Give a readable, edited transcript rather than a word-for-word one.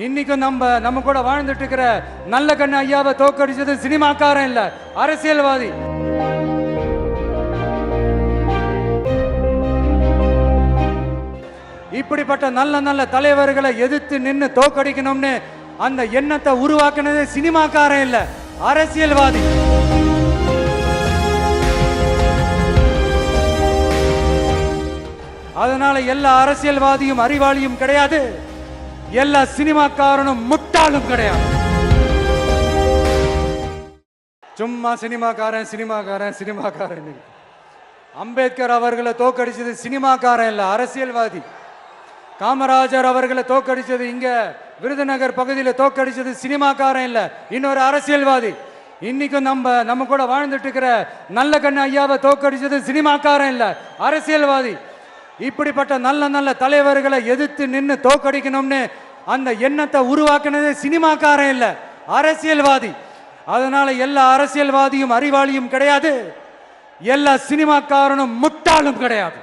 இன்னைக்கும் நம்ம கூட வாழ்ந்துட்டு இருக்கிற நல்ல கண்ணு ஐயாவை தோக்கடிச்சது சினிமாக்காரன் இல்ல, அரசியல்வாதி. இப்படிப்பட்ட நல்ல நல்ல தலைவர்களை எதிர்த்து நின்று தோக்கடிக்கணும்னு அந்த எண்ணத்தை உருவாக்குனது சினிமாக்காரன் இல்ல, அரசியல்வாதி. அதனால எல்லா அரசியல்வாதியும் அறிவாளியும் கிடையாது, எல்லா சினிமாக்காரனும் முட்டாளும் கிடையாது. சும்மா சினிமாக்காரன் சினிமாக்காரன் சினிமாக்காரன். அம்பேத்கர் அவர்களை தோக்கடிச்சது சினிமாக்காரன் இல்ல, அரசியல்வாதி. காமராஜர் அவர்களை தோக்கடிச்சது இங்க விருதுநகர் பகுதியில் தோக்கடிச்சது சினிமாக்காரன் இல்ல, இன்னொரு அரசியல்வாதி. இன்னைக்கும் நம்ம கூட வாழ்ந்துட்டு இருக்கிற நல்ல கண்ணு ஐயாவை தோக்கடிச்சது சினிமாக்காரன் இல்ல, அரசியல்வாதி. இப்படிப்பட்ட நல்ல நல்ல தலைவர்களை எதிர்த்து நின்று தோக்கடிக்கணும்னு அந்த எண்ணத்தை உருவாக்குனது சினிமாக்காரன் இல்ல, அரசியல்வாதி. அதனால எல்லா அரசியல்வாதியும் அறிவாளியும் கிடையாது, எல்லா சினிமாக்காரனும் முட்டாளும் கிடையாது.